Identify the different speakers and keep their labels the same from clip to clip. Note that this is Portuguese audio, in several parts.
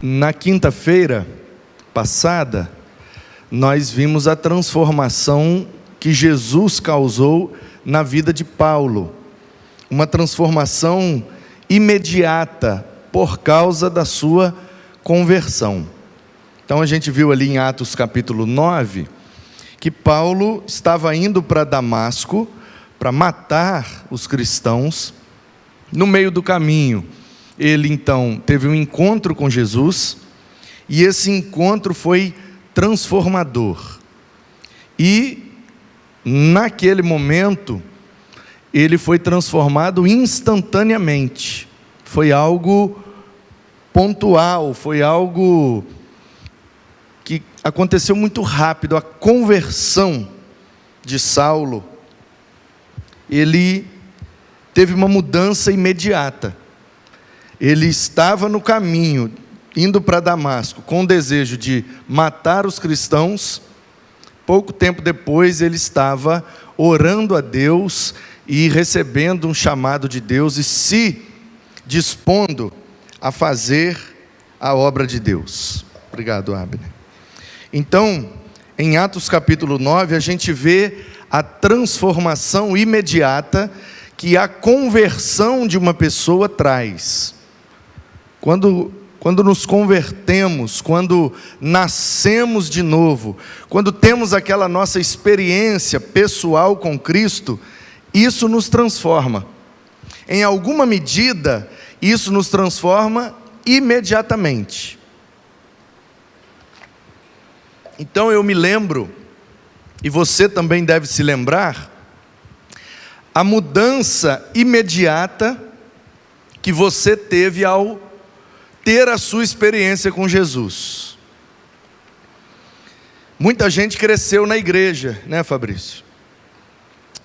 Speaker 1: Na quinta-feira passada, nós vimos a transformação que Jesus causou na vida de Paulo. Uma transformação imediata por causa da sua conversão. Então a gente viu ali em Atos capítulo 9, que Paulo estava indo para Damasco para matar os cristãos. No meio do caminho, ele então teve um encontro com Jesus, e esse encontro foi transformador. E naquele momento, ele foi transformado instantaneamente. Foi algo pontual, foi algo que aconteceu muito rápido. A conversão de Saulo, ele teve uma mudança imediata. Ele estava no caminho, indo para Damasco, com o desejo de matar os cristãos. Pouco tempo depois, ele estava orando a Deus e recebendo um chamado de Deus e se dispondo a fazer a obra de Deus. Obrigado, Abner. Então, em Atos capítulo 9, a gente vê a transformação imediata que a conversão de uma pessoa traz. Quando nos convertemos, quando nascemos de novo, quando temos aquela nossa experiência pessoal com Cristo, isso nos transforma. Em alguma medida, isso nos transforma imediatamente. Então eu me lembro, e você também deve se lembrar, a mudança imediata que você teve ao ter a sua experiência com Jesus. Muita gente cresceu na igreja, né, Fabrício?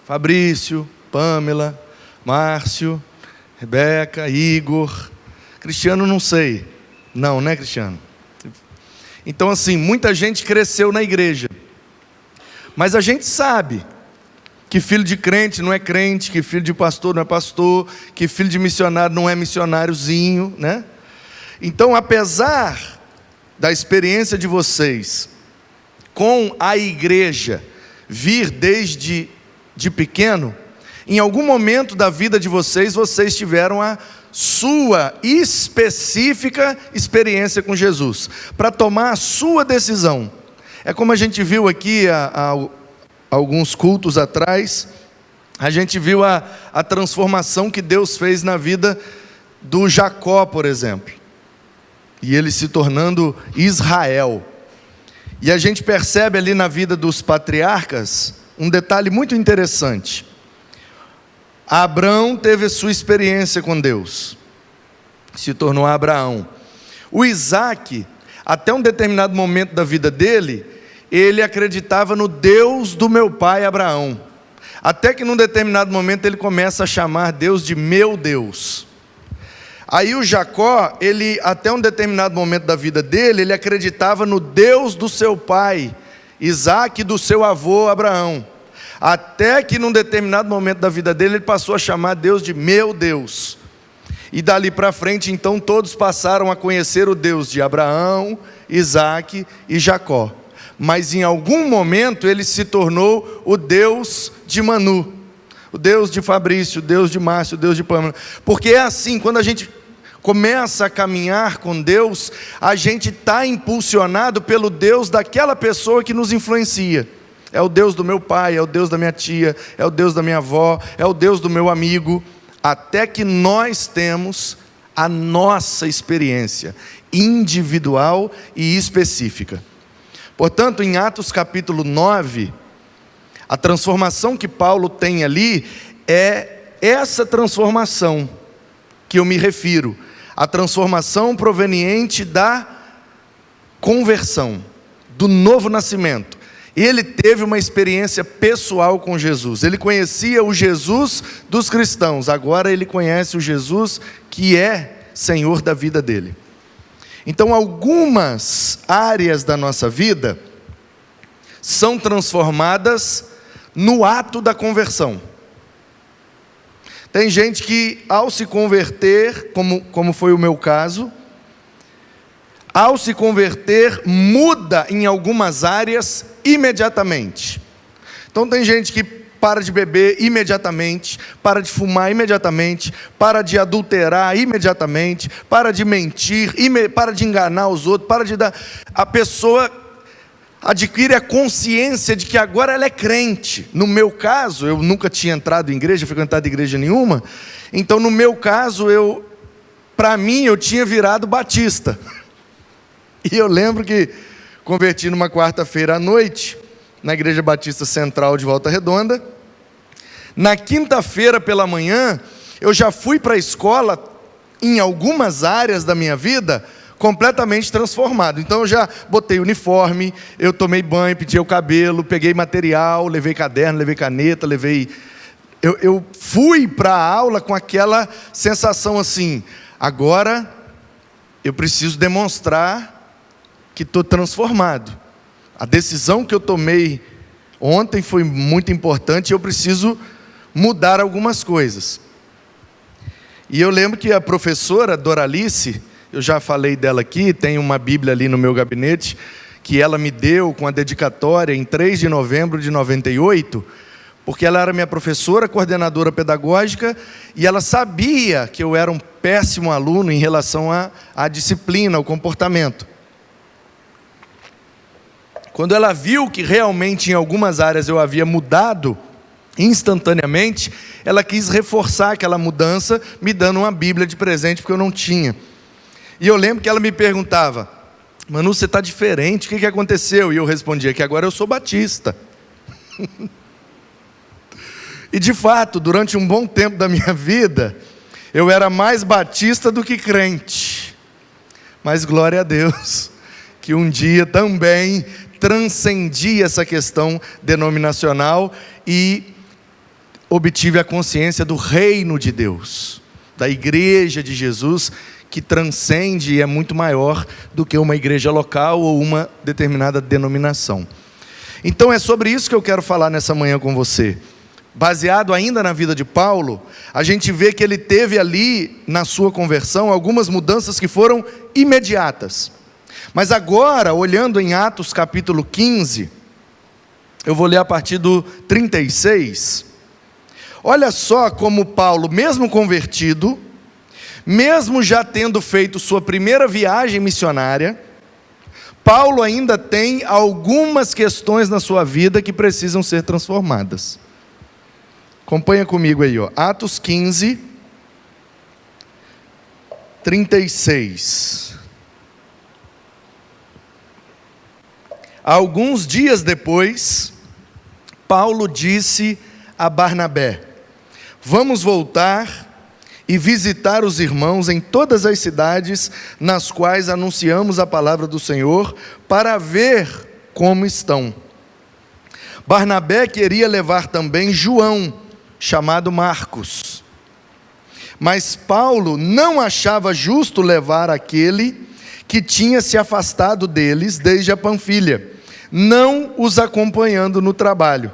Speaker 1: Fabrício, Pâmela, Márcio, Rebeca, Igor, Cristiano não sei. Não, né, Cristiano? Então assim, muita gente cresceu na igreja. Mas a gente sabe que filho de crente não é crente, que filho de pastor não é pastor, que filho de missionário não é missionáriozinho, né? Então, apesar da experiência de vocês com a igreja vir desde pequeno, em algum momento da vida de vocês, vocês tiveram a sua específica experiência com Jesus, para tomar a sua decisão. É como a gente viu aqui há alguns cultos atrás, a gente viu a transformação que Deus fez na vida do Jacó, por exemplo, e ele se tornando Israel. E a gente percebe ali na vida dos patriarcas um detalhe muito interessante. Abraão teve a sua experiência com Deus, se tornou Abraão. O Isaac, até um determinado momento da vida dele, ele acreditava no Deus do meu pai Abraão, até que num determinado momento ele começa a chamar Deus de meu Deus. Aí o Jacó, ele até um determinado momento da vida dele, ele acreditava no Deus do seu pai Isaac e do seu avô Abraão, até que num determinado momento da vida dele, ele passou a chamar Deus de meu Deus. E dali para frente, então, todos passaram a conhecer o Deus de Abraão, Isaac e Jacó. Mas em algum momento ele se tornou o Deus de Manu, o Deus de Fabrício, o Deus de Márcio, o Deus de Pâmela. Porque é assim, quando a gente começa a caminhar com Deus, a gente está impulsionado pelo Deus daquela pessoa que nos influencia. É o Deus do meu pai, é o Deus da minha tia, é o Deus da minha avó, é o Deus do meu amigo, até que nós temos a nossa experiência individual e específica. Portanto, em Atos capítulo 9, a transformação que Paulo tem ali é essa transformação que eu me refiro, a transformação proveniente da conversão, do novo nascimento. Ele teve uma experiência pessoal com Jesus, ele conhecia o Jesus dos cristãos, agora ele conhece o Jesus que é Senhor da vida dele. Então, algumas áreas da nossa vida são transformadas no ato da conversão. Tem gente que, ao se converter, como foi o meu caso, ao se converter, muda em algumas áreas imediatamente. Então tem gente que para de beber imediatamente, para de fumar imediatamente, para de adulterar imediatamente, para de mentir, para de enganar os outros, para de dar... A pessoa adquire a consciência de que agora ela é crente. No meu caso, eu nunca tinha entrado em igreja, frequentado igreja nenhuma, então no meu caso, para mim, eu tinha virado batista. E eu lembro que converti numa quarta-feira à noite, na Igreja Batista Central de Volta Redonda. Na quinta-feira pela manhã, eu já fui para a escola, em algumas áreas da minha vida, completamente transformado. Então eu já botei uniforme, eu tomei banho, pintei o cabelo, peguei material, levei caderno, levei caneta, Eu fui para a aula com aquela sensação assim, agora eu preciso demonstrar que estou transformado. A decisão que eu tomei ontem foi muito importante, eu preciso mudar algumas coisas. E eu lembro que a professora Doralice, eu já falei dela aqui, tem uma Bíblia ali no meu gabinete, que ela me deu com a dedicatória em 3 de novembro de 98, porque ela era minha professora, coordenadora pedagógica, e ela sabia que eu era um péssimo aluno em relação à disciplina, ao comportamento. Quando ela viu que realmente em algumas áreas eu havia mudado instantaneamente, ela quis reforçar aquela mudança, me dando uma Bíblia de presente, porque eu não tinha. E eu lembro que ela me perguntava, Manu, você está diferente, o que aconteceu? E eu respondia que agora eu sou batista. E de fato, durante um bom tempo da minha vida, eu era mais batista do que crente. Mas glória a Deus, que um dia também transcendi essa questão denominacional e obtive a consciência do reino de Deus, da igreja de Jesus, que transcende e é muito maior do que uma igreja local ou uma determinada denominação. Então é sobre isso que eu quero falar nessa manhã com você. Baseado ainda na vida de Paulo, a gente vê que ele teve ali, na sua conversão, algumas mudanças que foram imediatas. Mas agora, olhando em Atos capítulo 15, eu vou ler a partir do 36. Olha só como Paulo, mesmo convertido, mesmo já tendo feito sua primeira viagem missionária, Paulo ainda tem algumas questões na sua vida que precisam ser transformadas. Acompanha comigo aí, ó. Atos 15, 36. Alguns dias depois, Paulo disse a Barnabé, vamos voltar e visitar os irmãos em todas as cidades nas quais anunciamos a palavra do Senhor, para ver como estão. Barnabé queria levar também João, chamado Marcos. Mas Paulo não achava justo levar aquele que tinha se afastado deles desde a Panfilha, não os acompanhando no trabalho.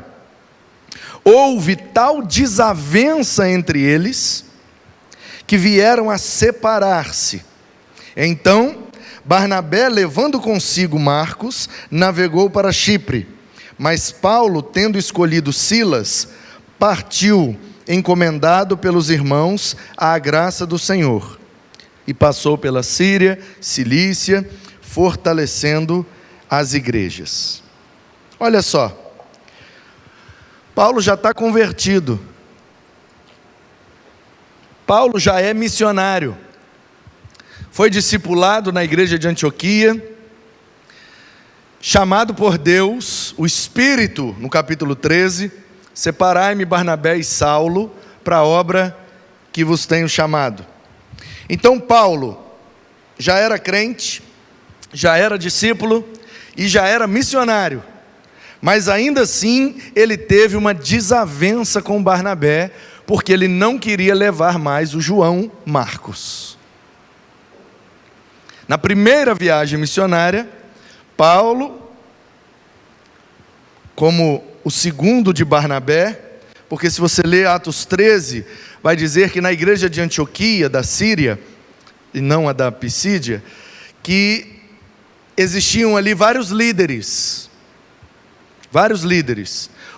Speaker 1: Houve tal desavença entre eles, que vieram a separar-se. Então, Barnabé, levando consigo Marcos, navegou para Chipre. Mas Paulo, tendo escolhido Silas, partiu, encomendado pelos irmãos à graça do Senhor. E passou pela Síria, Cilícia, fortalecendo as igrejas. Olha só, Paulo já está convertido. Paulo já é missionário. Foi discipulado na igreja de Antioquia, chamado por Deus, o Espírito, no capítulo 13, separai-me Barnabé e Saulo para a obra que vos tenho chamado. Então Paulo já era crente, já era discípulo e já era missionário, mas ainda assim ele teve uma desavença com Barnabé, porque ele não queria levar mais o João Marcos. Na primeira viagem missionária, Paulo, como o segundo de Barnabé, porque se você ler Atos 13, vai dizer que na igreja de Antioquia, da Síria, e não a da Pisídia, que existiam ali vários líderes.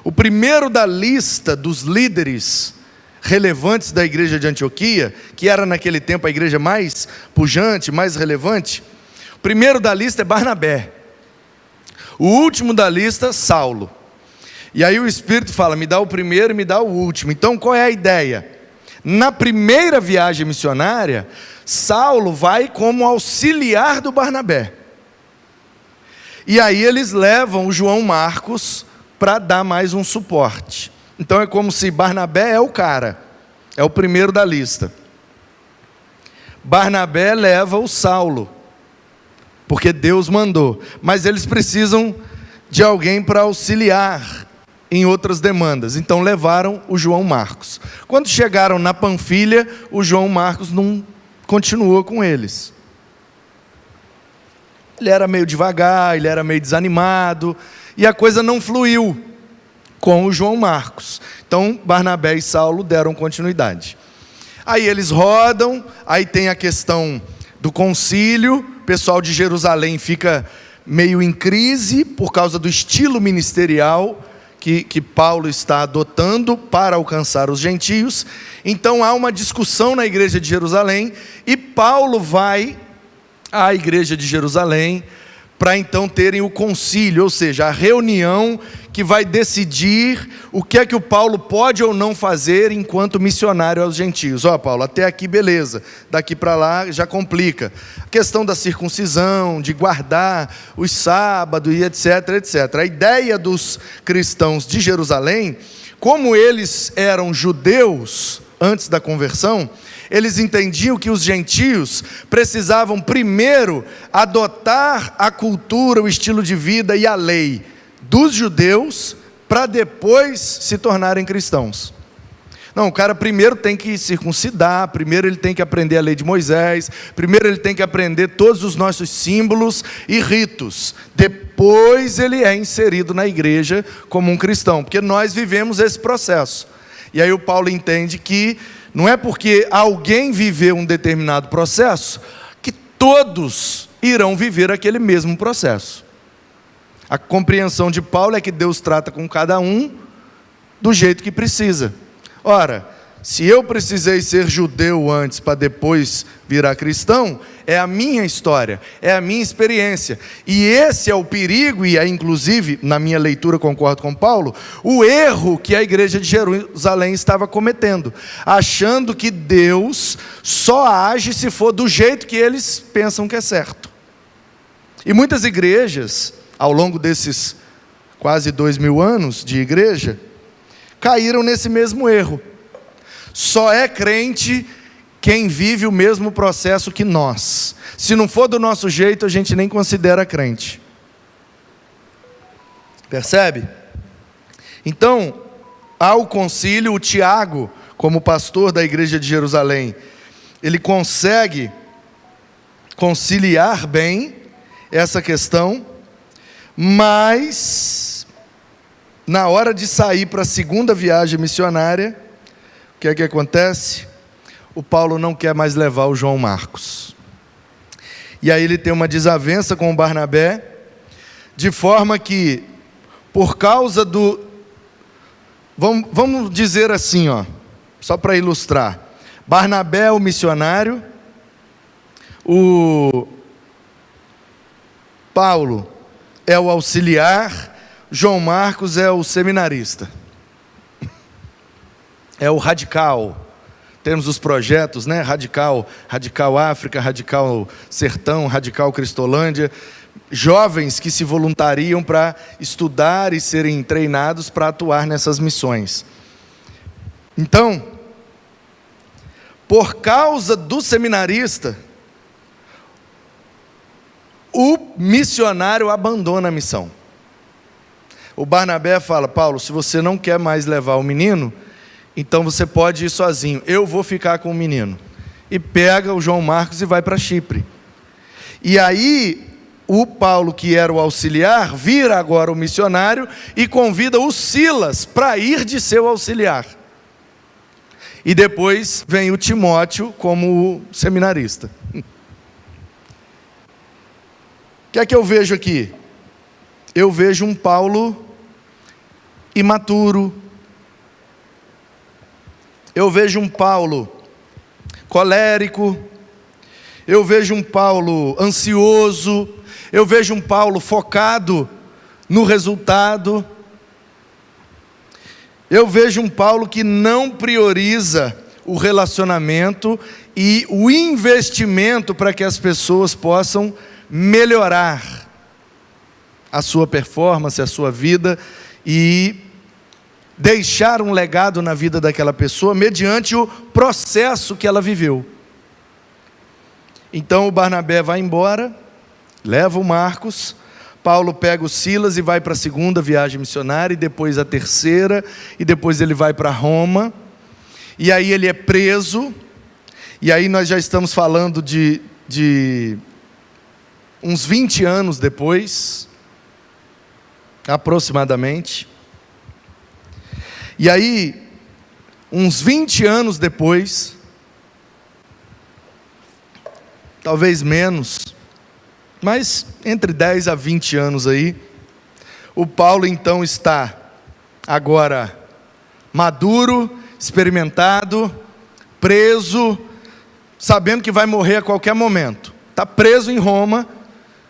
Speaker 1: O primeiro da lista dos líderes relevantes da igreja de Antioquia, que era naquele tempo a igreja mais pujante, mais relevante, o primeiro da lista é Barnabé. O último da lista, Saulo. E aí o Espírito fala, me dá o primeiro e me dá o último. Então qual é a ideia? Na primeira viagem missionária, Saulo vai como auxiliar do Barnabé. E aí eles levam o João Marcos para dar mais um suporte. Então é como se Barnabé é o cara, é o primeiro da lista. Barnabé leva o Saulo, porque Deus mandou. Mas eles precisam de alguém para auxiliar em outras demandas. Então levaram o João Marcos. Quando chegaram na Panfilha, o João Marcos não continuou com eles. Ele era meio devagar, ele era meio desanimado, e a coisa não fluiu com o João Marcos. Então Barnabé e Saulo deram continuidade. Aí eles rodam, aí tem a questão do concílio, o pessoal de Jerusalém fica meio em crise por causa do estilo ministerial que Paulo está adotando para alcançar os gentios. Então há uma discussão na igreja de Jerusalém, e Paulo vai à igreja de Jerusalém para então terem o concílio, ou seja, a reunião que vai decidir o que é que o Paulo pode ou não fazer enquanto missionário aos gentios. Paulo, até aqui beleza, daqui para lá já complica. A questão da circuncisão, de guardar os sábados e etc, etc. A ideia dos cristãos de Jerusalém, como eles eram judeus antes da conversão, eles entendiam que os gentios precisavam primeiro adotar a cultura, o estilo de vida e a lei dos judeus, para depois se tornarem cristãos. Não, o cara primeiro tem que circuncidar, primeiro ele tem que aprender a lei de Moisés, primeiro ele tem que aprender todos os nossos símbolos e ritos, depois ele é inserido na igreja como um cristão, porque nós vivemos esse processo. E aí o Paulo entende que não é porque alguém viveu um determinado processo que todos irão viver aquele mesmo processo. A compreensão de Paulo é que Deus trata com cada um do jeito que precisa. Ora, se eu precisei ser judeu antes para depois virar cristão, é a minha história, é a minha experiência. E esse é o perigo, e é inclusive, na minha leitura concordo com Paulo, o erro que a igreja de Jerusalém estava cometendo, achando que Deus só age se for do jeito que eles pensam que é certo. E muitas igrejas, ao longo desses quase 2000 anos de igreja, caíram nesse mesmo erro. Só é crente quem vive o mesmo processo que nós. Se não for do nosso jeito, a gente nem considera crente. Percebe? Então, ao concílio, o Tiago, como pastor da igreja de Jerusalém, ele consegue conciliar bem essa questão, mas na hora de sair para a segunda viagem missionária, o que é que acontece? O Paulo não quer mais levar o João Marcos. E aí ele tem uma desavença com o Barnabé, de forma que, por causa do... Vamos dizer assim, só para ilustrar. Barnabé é o missionário, o Paulo é o auxiliar, João Marcos é o seminarista. É o radical. Temos os projetos, né? Radical África, Radical Sertão, Radical Cristolândia. Jovens que se voluntariam para estudar e serem treinados para atuar nessas missões. Então, por causa do seminarista, o missionário abandona a missão. O Barnabé fala: Paulo, se você não quer mais levar o menino, então você pode ir sozinho, eu vou ficar com o menino. E pega o João Marcos e vai para Chipre. E aí, o Paulo, que era o auxiliar, vira agora o missionário e convida o Silas para ir de seu auxiliar. E depois vem o Timóteo como seminarista. que é que eu vejo aqui? Eu vejo um Paulo imaturo. Eu vejo um Paulo colérico. Eu vejo um Paulo ansioso. Eu vejo um Paulo focado no resultado. Eu vejo um Paulo que não prioriza o relacionamento e o investimento para que as pessoas possam melhorar a sua performance, a sua vida e deixar um legado na vida daquela pessoa mediante o processo que ela viveu. Então o Barnabé vai embora, leva o Marcos, Paulo pega o Silas e vai para a segunda viagem missionária, e depois a terceira, e depois ele vai para Roma, e aí ele é preso, e aí nós já estamos falando de uns 20 anos depois, aproximadamente. E aí, uns 20 anos depois, talvez menos, mas entre 10 a 20 anos aí, o Paulo então está agora maduro, experimentado, preso, sabendo que vai morrer a qualquer momento. Está preso em Roma,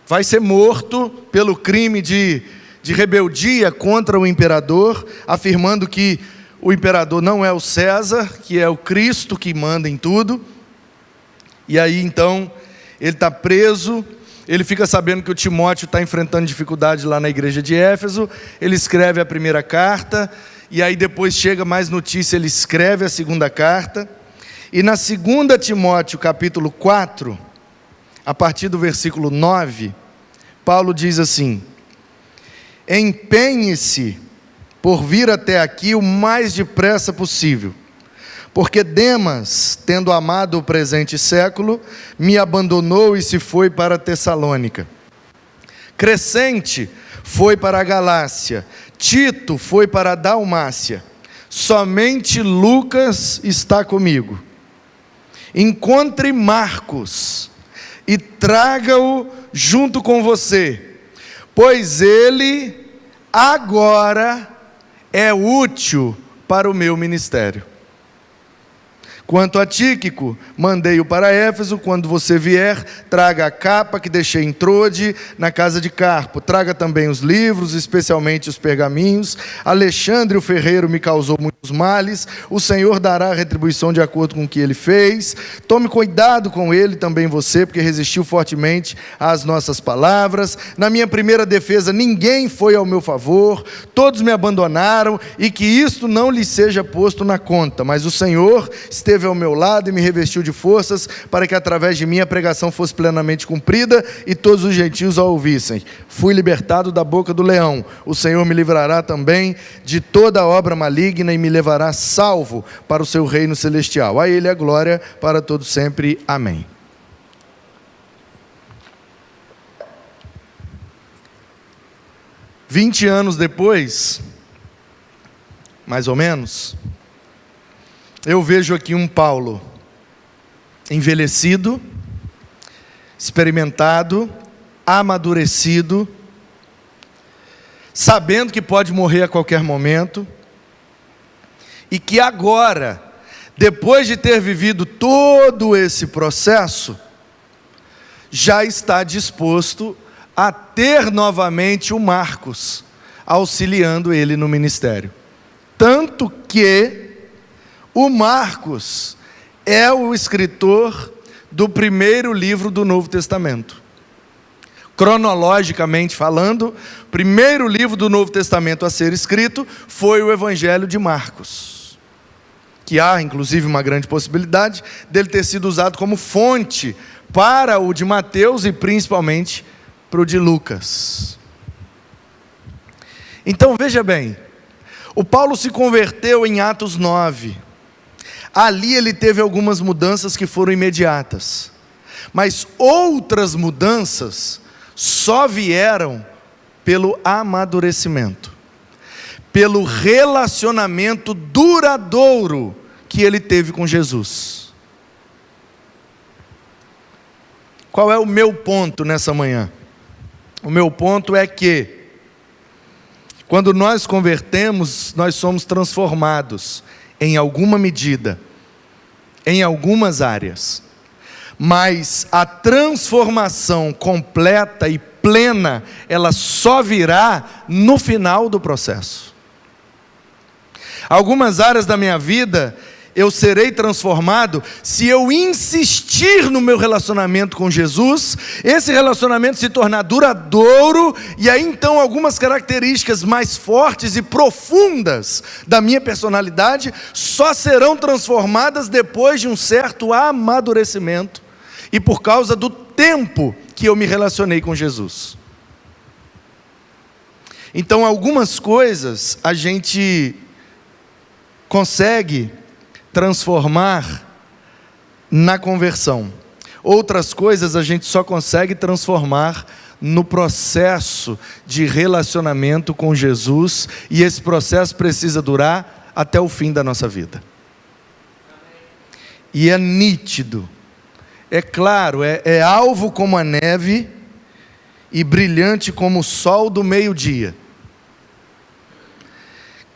Speaker 1: vai ser morto pelo crime de rebeldia contra o imperador, afirmando que o imperador não é o César, que é o Cristo que manda em tudo. E aí então, ele está preso, ele fica sabendo que o Timóteo está enfrentando dificuldade lá na igreja de Éfeso, ele escreve a primeira carta, e aí depois chega mais notícia, ele escreve a segunda carta, e na 2 Timóteo capítulo 4, a partir do versículo 9, Paulo diz assim: empenhe-se por vir até aqui o mais depressa possível, porque Demas, tendo amado o presente século, me abandonou e se foi para Tessalônica. Crescente foi para a Galácia, Tito foi para a Dalmácia, somente Lucas está comigo. Encontre Marcos e traga-o junto com você, pois ele agora é útil para o meu ministério. Quanto a Tíquico, mandei-o para Éfeso. Quando você vier, traga a capa que deixei em Trode, na casa de Carpo. Traga também os livros, especialmente os pergaminhos. Alexandre, o ferreiro, me causou muitos males. O Senhor dará retribuição de acordo com o que ele fez. Tome cuidado com ele, também você, porque resistiu fortemente às nossas palavras. Na minha primeira defesa, ninguém foi ao meu favor. Todos me abandonaram, e que isto não lhe seja posto na conta. Mas o Senhor esteve ao meu lado e me revestiu de forças, para que através de mim a pregação fosse plenamente cumprida e todos os gentios a ouvissem. Fui libertado da boca do leão. O Senhor me livrará também de toda obra maligna e me levará salvo para o seu reino celestial. A ele a glória para todos sempre. Amém. Vinte anos depois, mais ou menos, eu vejo aqui um Paulo envelhecido, experimentado, amadurecido, sabendo que pode morrer a qualquer momento, e que agora, depois de ter vivido todo esse processo, já está disposto a ter novamente o Marcos auxiliando ele no ministério. Tanto que o Marcos é o escritor do primeiro livro do Novo Testamento. Cronologicamente falando, o primeiro livro do Novo Testamento a ser escrito foi o Evangelho de Marcos, que há inclusive uma grande possibilidade dele ter sido usado como fonte para o de Mateus e principalmente para o de Lucas. Então veja bem, o Paulo se converteu em Atos 9. Ali ele teve algumas mudanças que foram imediatas, mas outras mudanças só vieram pelo amadurecimento, pelo relacionamento duradouro que ele teve com Jesus. Qual é o meu ponto nessa manhã? O meu ponto é que, quando nós convertemos, nós somos transformados em alguma medida, em algumas áreas. Mas a transformação completa e plena, ela só virá no final do processo. Algumas áreas da minha vida, eu serei transformado se eu insistir no meu relacionamento com Jesus, esse relacionamento se tornar duradouro, e aí então algumas características mais fortes e profundas da minha personalidade só serão transformadas depois de um certo amadurecimento e por causa do tempo que eu me relacionei com Jesus. Então algumas coisas a gente consegue transformar na conversão. Outras coisas a gente só consegue transformar no processo de relacionamento com Jesus, e esse processo precisa durar até o fim da nossa vida. E é nítido, é claro, é alvo como a neve e brilhante como o sol do meio-dia,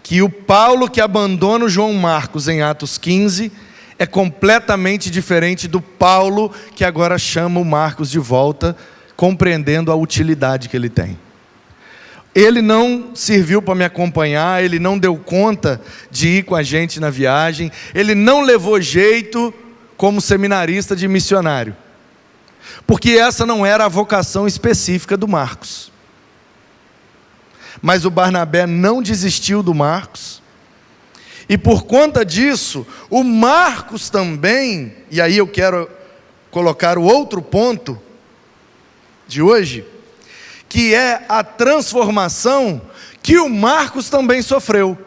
Speaker 1: que o Paulo que abandona o João Marcos em Atos 15 é completamente diferente do Paulo que agora chama o Marcos de volta, compreendendo a utilidade que ele tem. Ele não serviu para me acompanhar, ele não deu conta de ir com a gente na viagem, ele não levou jeito como seminarista de missionário, porque essa não era a vocação específica do Marcos. Mas o Barnabé não desistiu do Marcos, e por conta disso, o Marcos também, e aí eu quero colocar o outro ponto de hoje, que é a transformação que o Marcos também sofreu.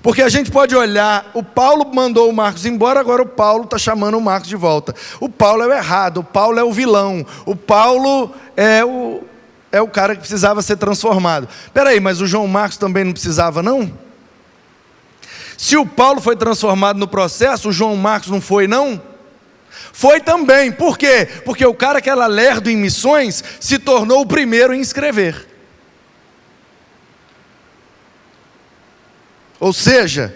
Speaker 1: Porque a gente pode olhar, o Paulo mandou o Marcos embora, agora o Paulo está chamando o Marcos de volta. O Paulo é o errado, o Paulo é o vilão, o Paulo é o cara que precisava ser transformado. Espera aí, mas o João Marcos também não precisava, não? Se o Paulo foi transformado no processo, o João Marcos não foi, não? Foi também. Por quê? Porque o cara que era lerdo em missões se tornou o primeiro em escrever. Ou seja,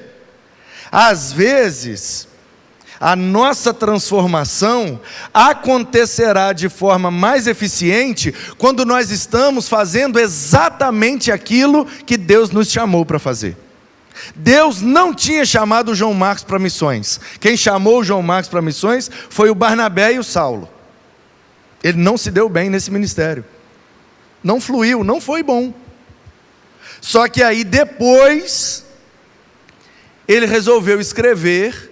Speaker 1: às vezes, a nossa transformação acontecerá de forma mais eficiente quando nós estamos fazendo exatamente aquilo que Deus nos chamou para fazer. Deus não tinha chamado o João Marcos para missões. Quem chamou o João Marcos para missões foi o Barnabé e o Saulo. Ele não se deu bem nesse ministério. Não fluiu, não foi bom. Só que aí depois, ele resolveu escrever,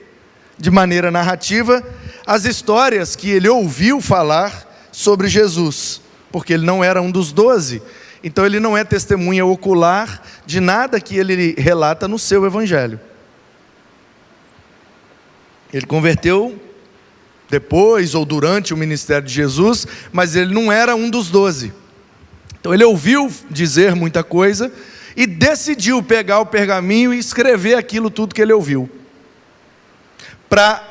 Speaker 1: de maneira narrativa, as histórias que ele ouviu falar sobre Jesus. Porque ele não era um dos 12. Então ele não é testemunha ocular de nada que ele relata no seu evangelho. Ele converteu depois ou durante o ministério de Jesus, mas ele não era um dos 12. Então ele ouviu dizer muita coisa e decidiu pegar o pergaminho e escrever aquilo tudo que ele ouviu, para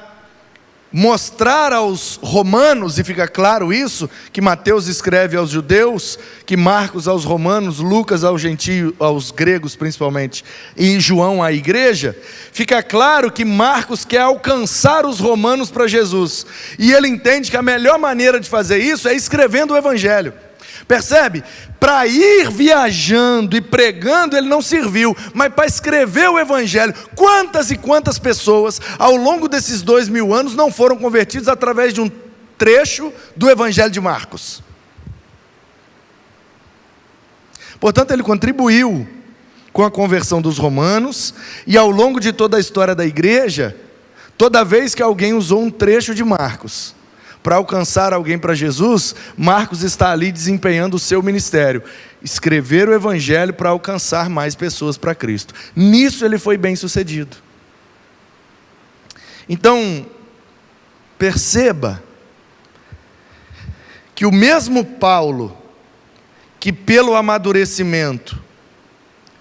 Speaker 1: mostrar aos romanos, e fica claro isso, que Mateus escreve aos judeus, que Marcos aos romanos, Lucas aos gentios, aos gregos principalmente, e João à igreja. Fica claro que Marcos quer alcançar os romanos para Jesus, e ele entende que a melhor maneira de fazer isso é escrevendo o evangelho. Percebe? Para ir viajando e pregando ele não serviu, mas para escrever o evangelho, quantas e quantas pessoas ao longo desses 2000 anos não foram convertidas através de um trecho do evangelho de Marcos? Portanto, ele contribuiu com a conversão dos romanos, e ao longo de toda a história da igreja, toda vez que alguém usou um trecho de Marcos para alcançar alguém para Jesus, Marcos está ali desempenhando o seu ministério, escrever o evangelho para alcançar mais pessoas para Cristo. Nisso ele foi bem sucedido. Então, perceba que o mesmo Paulo, que pelo amadurecimento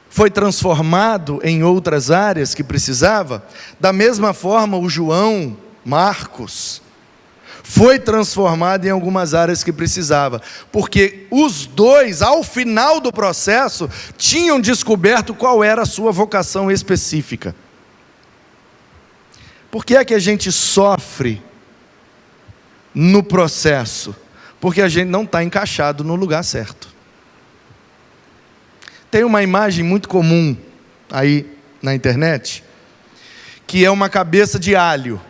Speaker 1: foi transformado em outras áreas que precisava, da mesma forma o João Marcos foi transformado em algumas áreas que precisava, porque os dois, ao final do processo, tinham descoberto qual era a sua vocação específica. Por que é que a gente sofre no processo? Porque a gente não está encaixado no lugar certo. Tem uma imagem muito comum aí na internet, que é uma cabeça de alho.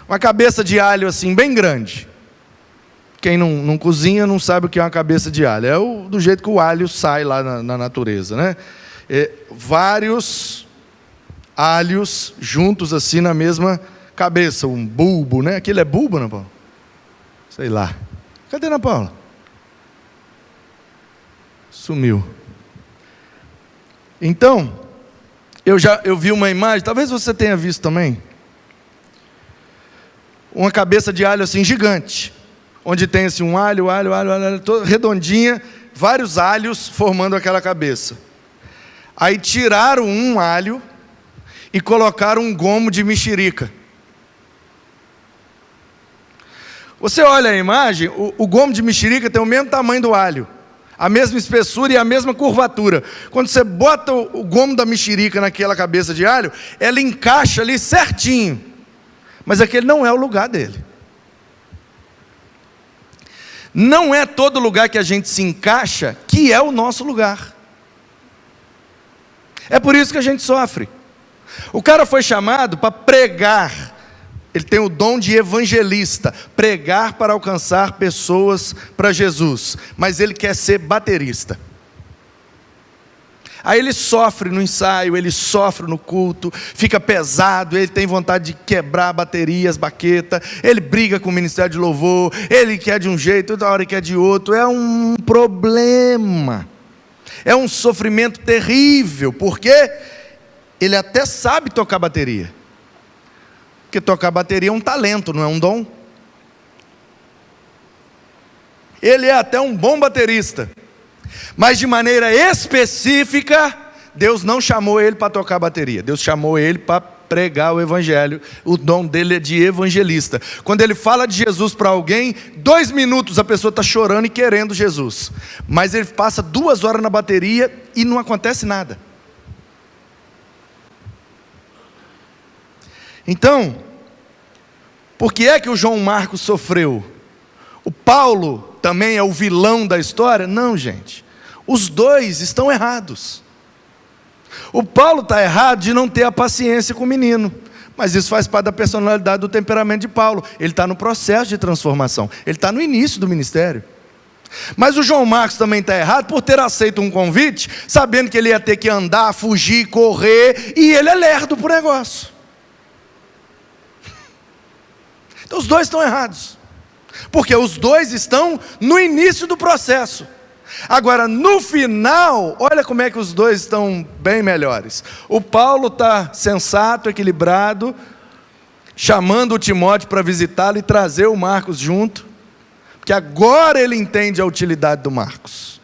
Speaker 1: Uma cabeça de alho assim, bem grande. Quem não cozinha não sabe o que é uma cabeça de alho. É do jeito que o alho sai lá na natureza, né? Vários alhos juntos assim na mesma cabeça, um bulbo, né? Aquilo é bulbo, Ana Paula? Sei lá. Cadê Ana Paula? Sumiu. Então, eu vi uma imagem, talvez você tenha visto também, uma cabeça de alho assim gigante, onde tem assim um alho, toda redondinha, vários alhos formando aquela cabeça. Aí tiraram um alho e colocaram um gomo de mexerica. Você olha a imagem, o gomo de mexerica tem o mesmo tamanho do alho, a mesma espessura e a mesma curvatura. Quando você bota o gomo da mexerica naquela cabeça de alho, ela encaixa ali certinho. Mas aquele não é o lugar dele. Não é todo lugar que a gente se encaixa que é o nosso lugar. É por isso que a gente sofre. O cara foi chamado para pregar. Ele tem o dom de evangelista, pregar para alcançar pessoas para Jesus. Mas ele quer ser baterista. Aí ele sofre no ensaio, ele sofre no culto, fica pesado, ele tem vontade de quebrar baterias, baqueta, ele briga com o ministério de louvor, ele quer de um jeito, outra hora ele quer de outro. É um problema, é um sofrimento terrível, porque ele até sabe tocar bateria, porque tocar bateria é um talento, não é um dom. Ele é até um bom baterista, mas de maneira específica, Deus não chamou ele para tocar bateria. Deus chamou ele para pregar o evangelho. O dom dele é de evangelista. Quando ele fala de Jesus para alguém, 2 minutos a pessoa está chorando e querendo Jesus. Mas ele passa 2 horas na bateria e não acontece nada. Então, por que é que o João Marcos sofreu? O Paulo também é o vilão da história? Não, gente. Os dois estão errados. O Paulo está errado de não ter a paciência com o menino. Mas isso faz parte da personalidade, do temperamento de Paulo. Ele está no processo de transformação. Ele está no início do ministério. Mas o João Marcos também está errado por ter aceito um convite, sabendo que ele ia ter que andar, fugir, correr, e ele é lerdo para o negócio. Então os dois estão errados. Porque os dois estão no início do processo. Agora, no final, olha como é que os dois estão bem melhores. O Paulo está sensato, equilibrado, chamando o Timóteo para visitá-lo e trazer o Marcos junto, porque agora ele entende a utilidade do Marcos.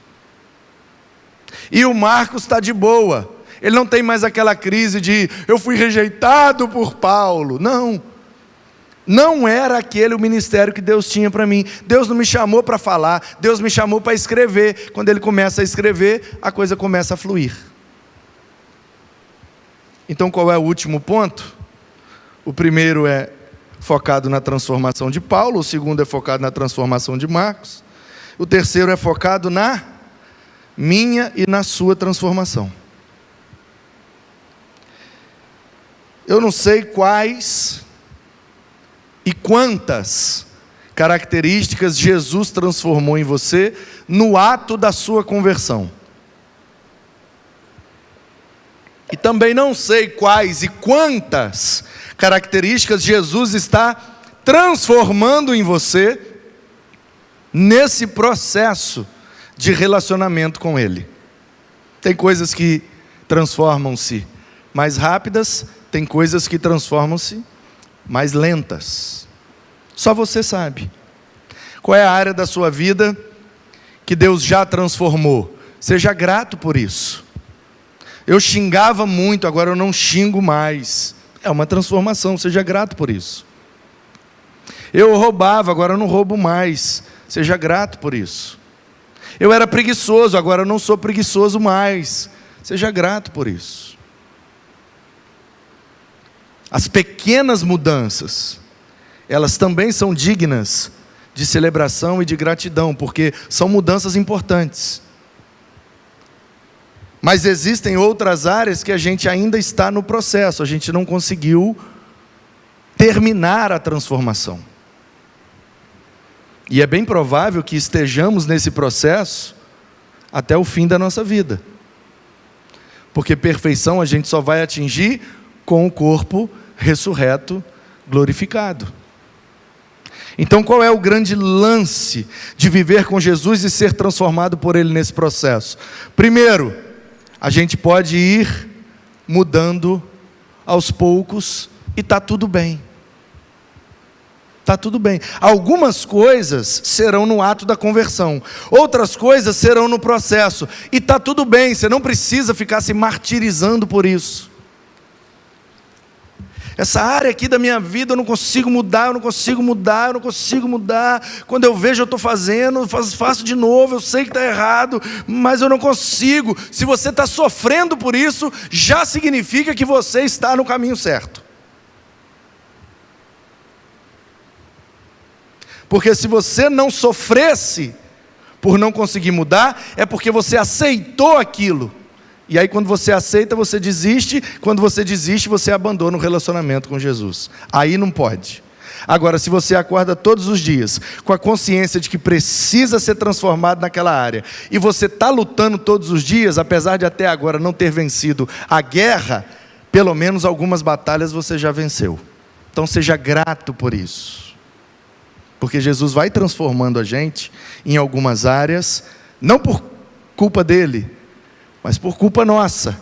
Speaker 1: E o Marcos está de boa. Ele não tem mais aquela crise de eu fui rejeitado por Paulo. Não era aquele o ministério que Deus tinha para mim. Deus não me chamou para falar, Deus me chamou para escrever. Quando ele começa a escrever, a coisa começa a fluir. Então qual é o último ponto? O primeiro é focado na transformação de Paulo, o segundo é focado na transformação de Marcos, o terceiro é focado na minha e na sua transformação. Eu não sei quais e quantas características Jesus transformou em você no ato da sua conversão. E também não sei quais e quantas características Jesus está transformando em você nesse processo de relacionamento com Ele. Tem coisas que transformam-se mais rápidas, tem coisas que transformam-se mais lentas. Só você sabe. Qual é a área da sua vida que Deus já transformou? Seja grato por isso. Eu xingava muito, agora eu não xingo mais. É uma transformação, seja grato por isso. Eu roubava, agora eu não roubo mais. Seja grato por isso. Eu era preguiçoso, agora eu não sou preguiçoso mais. Seja grato por isso. As pequenas mudanças, elas também são dignas de celebração e de gratidão, porque são mudanças importantes. Mas existem outras áreas que a gente ainda está no processo, a gente não conseguiu terminar a transformação. E é bem provável que estejamos nesse processo até o fim da nossa vida. Porque perfeição a gente só vai atingir com o corpo ressurreto, glorificado. Então qual é o grande lance de viver com Jesus e ser transformado por Ele nesse processo? Primeiro, a gente pode ir mudando aos poucos e está tudo bem. Está tudo bem. Algumas coisas serão no ato da conversão, outras coisas serão no processo, e está tudo bem, você não precisa ficar se martirizando por isso. Essa área aqui da minha vida eu não consigo mudar, quando eu vejo eu estou fazendo, faço de novo, eu sei que está errado, mas eu não consigo. Se você está sofrendo por isso, já significa que você está no caminho certo. Porque se você não sofresse por não conseguir mudar, é porque você aceitou aquilo. E aí quando você aceita, você desiste. Quando você desiste, você abandona o relacionamento com Jesus. Aí não pode. Agora, se você acorda todos os dias com a consciência de que precisa ser transformado naquela área, e você está lutando todos os dias, apesar de até agora não ter vencido a guerra, pelo menos algumas batalhas você já venceu. Então seja grato por isso. Porque Jesus vai transformando a gente em algumas áreas, não por culpa dele, mas por culpa nossa.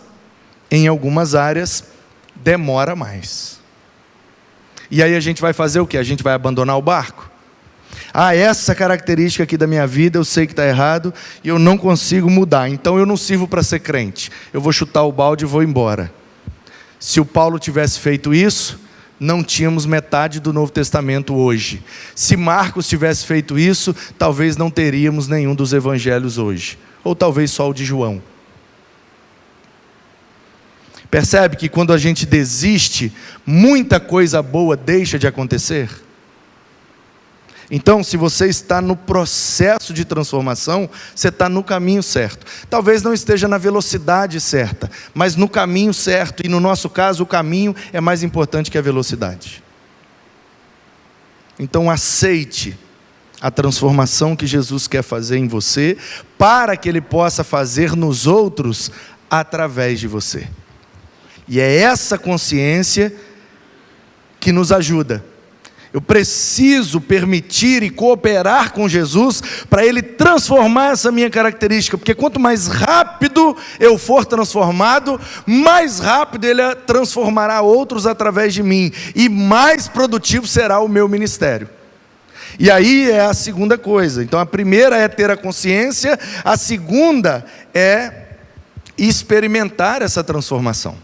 Speaker 1: Em algumas áreas, demora mais. E aí a gente vai fazer o quê? A gente vai abandonar o barco? Essa característica aqui da minha vida, eu sei que está errado, e eu não consigo mudar, então eu não sirvo para ser crente. Eu vou chutar o balde e vou embora. Se o Paulo tivesse feito isso, não tínhamos metade do Novo Testamento hoje. Se Marcos tivesse feito isso, talvez não teríamos nenhum dos evangelhos hoje. Ou talvez só o de João. Percebe que quando a gente desiste, muita coisa boa deixa de acontecer? Então, se você está no processo de transformação, você está no caminho certo. Talvez não esteja na velocidade certa, mas no caminho certo. E no nosso caso, o caminho é mais importante que a velocidade. Então, aceite a transformação que Jesus quer fazer em você, para que Ele possa fazer nos outros através de você. E é essa consciência que nos ajuda. Eu preciso permitir e cooperar com Jesus para Ele transformar essa minha característica, porque quanto mais rápido eu for transformado, mais rápido Ele transformará outros através de mim, e mais produtivo será o meu ministério. E aí é a segunda coisa. Então a primeira é ter a consciência, a segunda é experimentar essa transformação.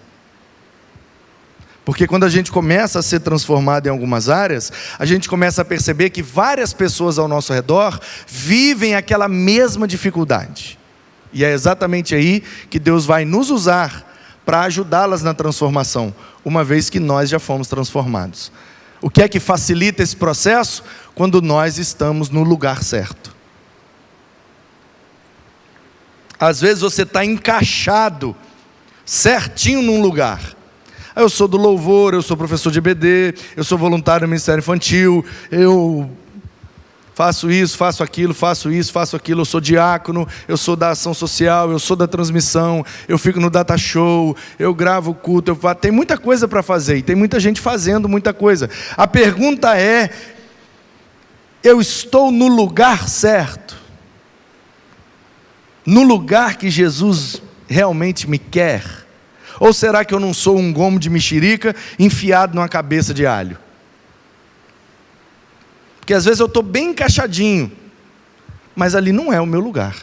Speaker 1: Porque quando a gente começa a ser transformado em algumas áreas, a gente começa a perceber que várias pessoas ao nosso redor vivem aquela mesma dificuldade. E é exatamente aí que Deus vai nos usar para ajudá-las na transformação, uma vez que nós já fomos transformados. O que é que facilita esse processo? Quando nós estamos no lugar certo. Às vezes você está encaixado certinho num lugar. Eu sou do louvor, eu sou professor de EBD, eu sou voluntário no Ministério Infantil, eu faço isso, faço aquilo, eu sou diácono, eu sou da ação social, eu sou da transmissão, eu fico no data show, eu gravo culto, tem muita coisa para fazer, e tem muita gente fazendo muita coisa. A pergunta é, eu estou no lugar certo? No lugar que Jesus realmente me quer? Ou será que eu não sou um gomo de mexerica enfiado numa cabeça de alho? Porque às vezes eu estou bem encaixadinho, mas ali não é o meu lugar.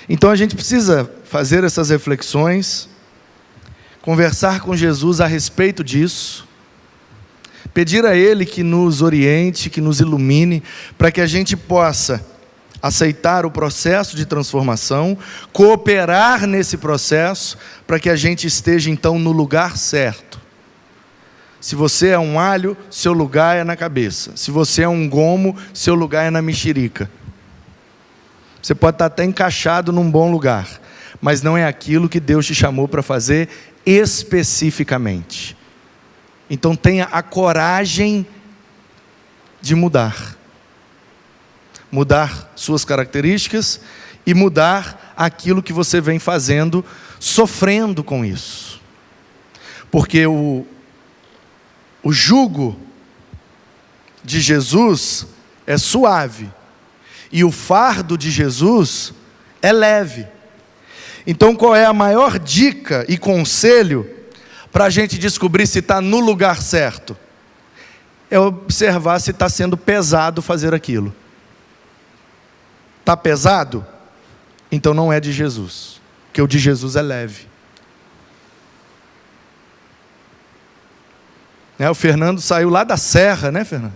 Speaker 1: Então a gente precisa fazer essas reflexões, conversar com Jesus a respeito disso, Pedir a Ele que nos oriente, que nos ilumine, para que a gente possa aceitar o processo de transformação, cooperar nesse processo, para que a gente esteja então no lugar certo. Se você é um alho, seu lugar é na cabeça. Se você é um gomo, seu lugar é na mexerica. Você pode estar até encaixado num bom lugar, mas não é aquilo que Deus te chamou para fazer especificamente. Então tenha a coragem de mudar. Mudar suas características e mudar aquilo que você vem fazendo, sofrendo com isso. Porque o jugo de Jesus é suave e o fardo de Jesus é leve. Então qual é a maior dica e conselho para a gente descobrir se está no lugar certo? É observar se está sendo pesado fazer aquilo. Está pesado? Então não é de Jesus, porque o de Jesus é leve. O Fernando saiu lá da Serra, né, Fernando?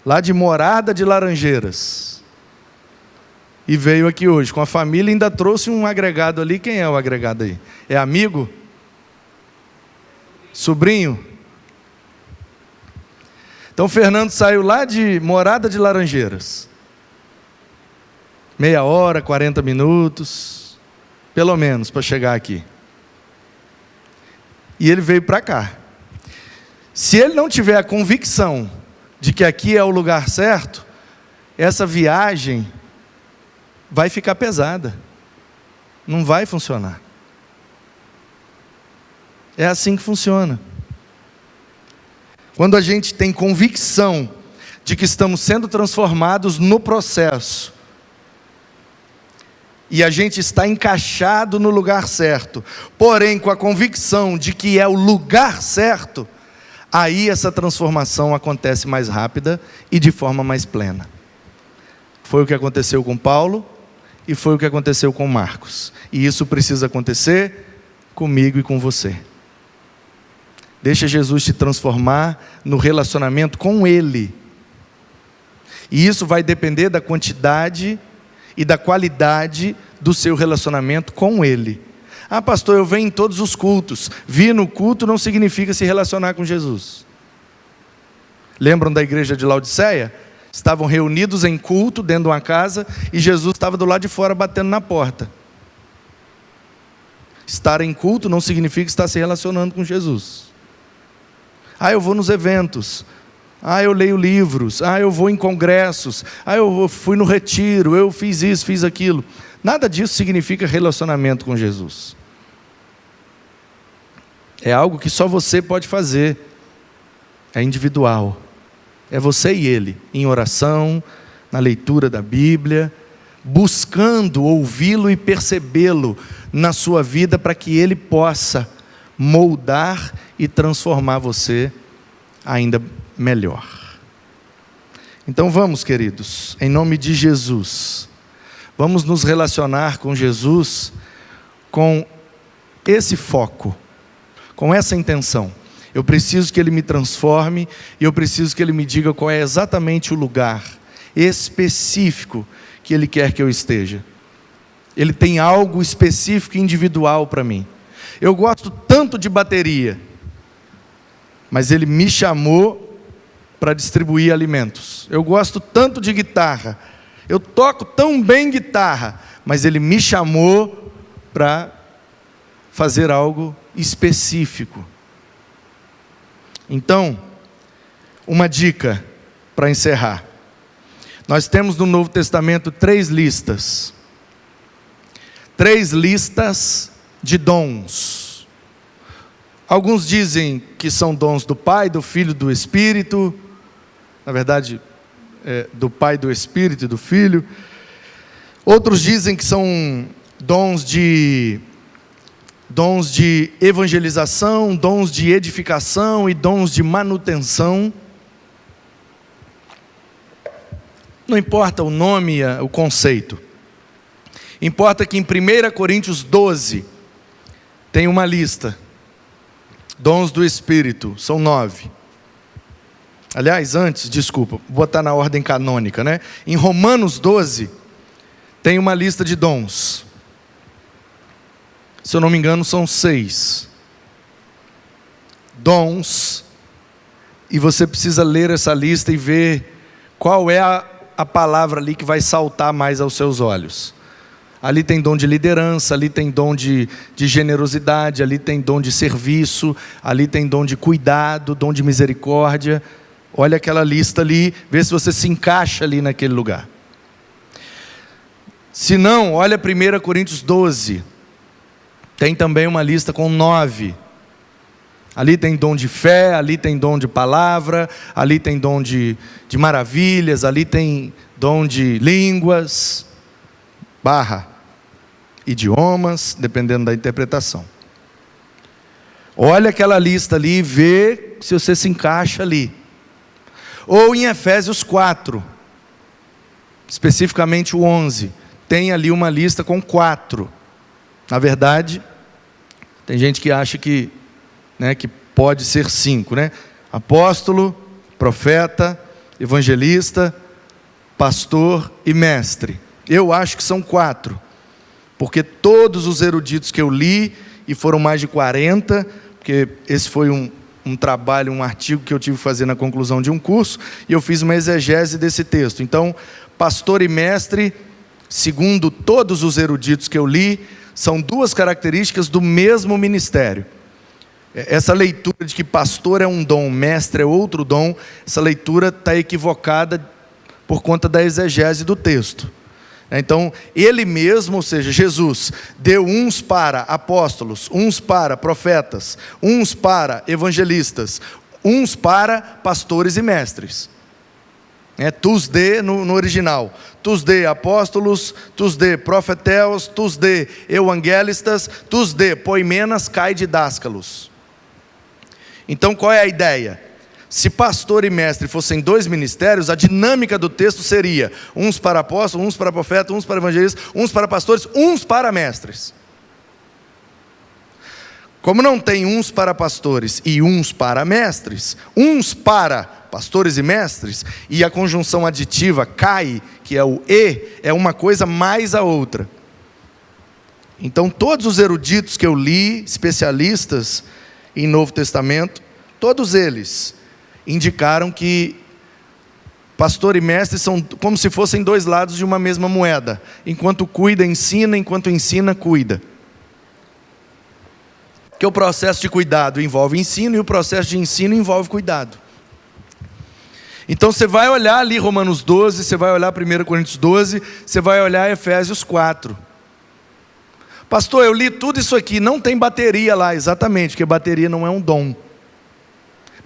Speaker 1: Lá de Morada de Laranjeiras. E veio aqui hoje com a família, ainda trouxe um agregado ali. Quem é o agregado aí? É amigo? Sobrinho? Então o Fernando saiu lá de Morada de Laranjeiras. Meia hora, 40 minutos, pelo menos, para chegar aqui. E ele veio para cá. Se ele não tiver a convicção de que aqui é o lugar certo, essa viagem vai ficar pesada. Não vai funcionar. É assim que funciona. Quando a gente tem convicção de que estamos sendo transformados no processo, e a gente está encaixado no lugar certo, porém com a convicção de que é o lugar certo, aí essa transformação acontece mais rápida e de forma mais plena. Foi o que aconteceu com Paulo e foi o que aconteceu com Marcos. E isso precisa acontecer comigo e com você. Deixa Jesus te transformar no relacionamento com Ele. E isso vai depender da quantidade e da qualidade do seu relacionamento com Ele. Ah, pastor, eu venho em todos os cultos. Vir no culto não significa se relacionar com Jesus. Lembram da igreja de Laodiceia? Estavam reunidos em culto dentro de uma casa e Jesus estava do lado de fora batendo na porta. Estar em culto não significa estar se relacionando com Jesus. Ah, eu vou nos eventos. Ah, eu leio livros. Ah, eu vou em congressos. Ah, eu fui no retiro. Eu fiz isso, fiz aquilo. Nada disso significa relacionamento com Jesus. É algo que só você pode fazer. É individual. É você e Ele, em oração, na leitura da Bíblia, buscando ouvi-lo e percebê-lo na sua vida para que Ele possa moldar e transformar você ainda melhor. Então vamos, queridos, em nome de Jesus, vamos nos relacionar com Jesus com esse foco, com essa intenção. Eu preciso que Ele me transforme e eu preciso que Ele me diga qual é exatamente o lugar específico que Ele quer que eu esteja. Ele tem algo específico e individual para mim. Eu gosto tanto de bateria, mas Ele me chamou para distribuir alimentos. Eu gosto tanto de guitarra, eu toco tão bem guitarra, mas Ele me chamou para fazer algo específico. Então, uma dica para encerrar. Nós temos no Novo Testamento 3 listas. 3 listas de dons. Alguns dizem que são dons do Pai, do Filho e do Espírito. Na verdade, do Pai, do Espírito e do Filho. Outros dizem que são dons de evangelização, dons de edificação e dons de manutenção. Não importa o nome, o conceito. Importa que em 1 Coríntios 12 tem uma lista. Dons do Espírito, são 9. Aliás, antes, desculpa, vou botar na ordem canônica, né? Em Romanos 12, tem uma lista de dons. Se eu não me engano, são 6 dons. E você precisa ler essa lista e ver qual é a palavra ali que vai saltar mais aos seus olhos. Ali tem dom de liderança, ali tem dom de generosidade, ali tem dom de serviço, ali tem dom de cuidado, dom de misericórdia. Olha aquela lista ali, vê se você se encaixa ali naquele lugar. Se não, olha 1 Coríntios 12. Tem também uma lista com 9. Ali tem dom de fé, ali tem dom de palavra, ali tem dom de maravilhas, ali tem dom de línguas, idiomas, dependendo da interpretação. Olha aquela lista ali e vê se você se encaixa ali. Ou em Efésios 4, especificamente o 11, tem ali uma lista com 4. Na verdade, tem gente que acha que pode ser 5, né? Apóstolo, profeta, evangelista, pastor e mestre. Eu acho que são 4, porque todos os eruditos que eu li, e foram mais de 40, porque esse foi um trabalho, um artigo que eu tive que fazer na conclusão de um curso, e eu fiz uma exegese desse texto. Então, pastor e mestre, segundo todos os eruditos que eu li, são 2 características do mesmo ministério. Essa leitura de que pastor é um dom, mestre é outro dom, essa leitura está equivocada por conta da exegese do texto. Então, ele mesmo, ou seja, Jesus, deu uns para apóstolos, uns para profetas, uns para evangelistas, uns para pastores e mestres. Tus de no original, tus de apóstolos, tus de profeteus, tus de evangelistas, tus de poimenas kai didáscalos. Então qual é a ideia? Se pastor e mestre fossem 2 ministérios, a dinâmica do texto seria: uns para apóstolos, uns para profetas, uns para evangelistas, uns para pastores, uns para mestres. Como não tem uns para pastores e uns para mestres, uns para pastores e mestres, e a conjunção aditiva kai, que é o e, é uma coisa mais a outra. Então todos os eruditos que eu li, especialistas em Novo Testamento, todos eles indicaram que pastor e mestre são como se fossem 2 lados de uma mesma moeda. Enquanto cuida, ensina, enquanto ensina, cuida. Porque o processo de cuidado envolve ensino e o processo de ensino envolve cuidado. Então você vai olhar ali Romanos 12, você vai olhar 1 Coríntios 12, você vai olhar Efésios 4. Pastor, eu li tudo isso aqui, não tem bateria lá, exatamente, porque bateria não é um dom.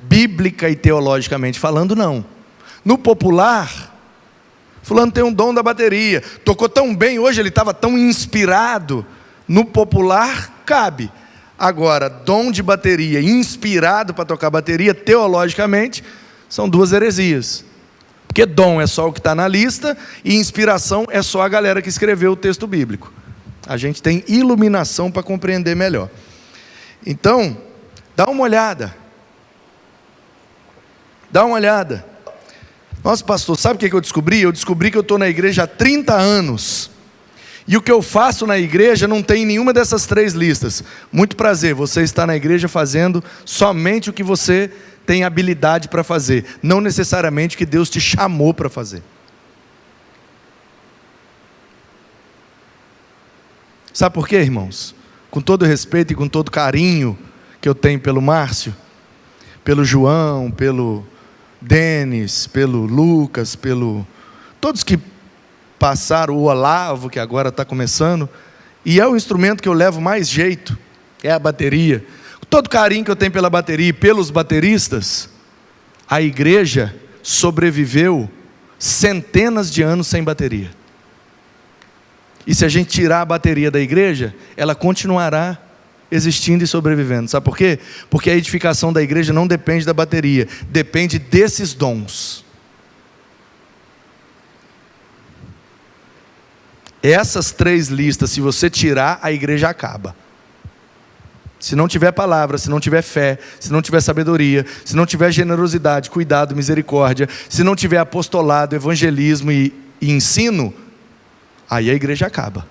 Speaker 1: Bíblica e teologicamente falando, não. No popular, fulano tem um dom da bateria, tocou tão bem hoje, ele estava tão inspirado. No popular, cabe. Agora, dom de bateria, inspirado para tocar bateria, teologicamente, são 2 heresias. Porque dom é só o que está na lista, e inspiração é só a galera que escreveu o texto bíblico. A gente tem iluminação para compreender melhor. Então, dá uma olhada. Dá uma olhada. Nossa, pastor, sabe o que eu descobri? Eu descobri que eu estou na igreja há 30 anos. E o que eu faço na igreja não tem nenhuma dessas 3 listas. Muito prazer, você está na igreja fazendo somente o que você tem habilidade para fazer. Não necessariamente o que Deus te chamou para fazer. Sabe por quê, irmãos? Com todo respeito e com todo carinho que eu tenho pelo Márcio, pelo João, pelo Denis, pelo Lucas, todos que passaram, o Olavo, que agora está começando, e é o instrumento que eu levo mais jeito, é a bateria. Com todo carinho que eu tenho pela bateria e pelos bateristas, a igreja sobreviveu centenas de anos sem bateria. E se a gente tirar a bateria da igreja, ela continuará existindo e sobrevivendo. Sabe por quê? Porque a edificação da igreja não depende da bateria, depende desses dons. Essas 3 listas, se você tirar, a igreja acaba. Se não tiver palavra, se não tiver fé, se não tiver sabedoria, se não tiver generosidade, cuidado, misericórdia, se não tiver apostolado, evangelismo e ensino, aí a igreja acaba.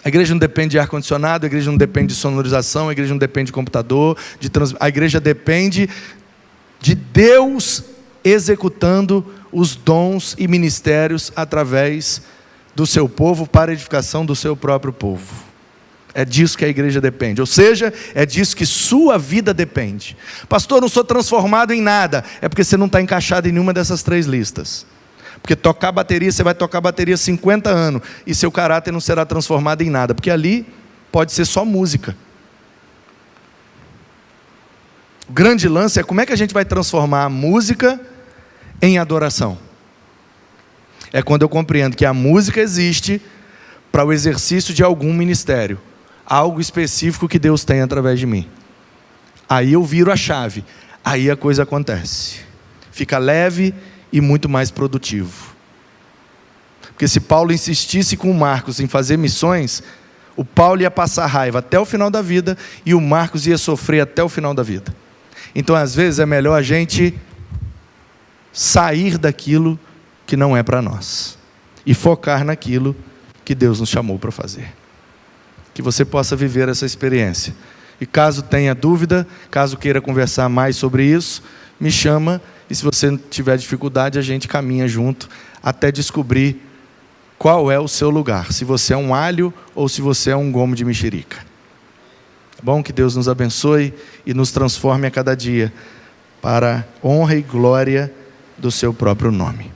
Speaker 1: A igreja não depende de ar-condicionado, a igreja não depende de sonorização, a igreja não depende de computador, a igreja depende de Deus executando os dons e ministérios através do seu povo para a edificação do seu próprio povo. É disso que a igreja depende, ou seja, é disso que sua vida depende. Pastor, eu não sou transformado em nada. É porque você não está encaixado em nenhuma dessas 3 listas. Porque tocar bateria, você vai tocar bateria 50 anos, e seu caráter não será transformado em nada, porque ali pode ser só música. O grande lance é como é que a gente vai transformar a música em adoração. É quando eu compreendo que a música existe para o exercício de algum ministério, algo específico que Deus tem através de mim. Aí eu viro a chave, aí a coisa acontece, fica leve e muito mais produtivo. Porque se Paulo insistisse com o Marcos em fazer missões, o Paulo ia passar raiva até o final da vida e o Marcos ia sofrer até o final da vida. Então às vezes é melhor a gente sair daquilo que não é para nós e focar naquilo que Deus nos chamou para fazer. Que você possa viver essa experiência. E caso tenha dúvida, caso queira conversar mais sobre isso, me chama, e se você tiver dificuldade, a gente caminha junto até descobrir qual é o seu lugar, se você é um alho ou se você é um gomo de mexerica. Tá bom? Que Deus nos abençoe e nos transforme a cada dia para honra e glória do seu próprio nome.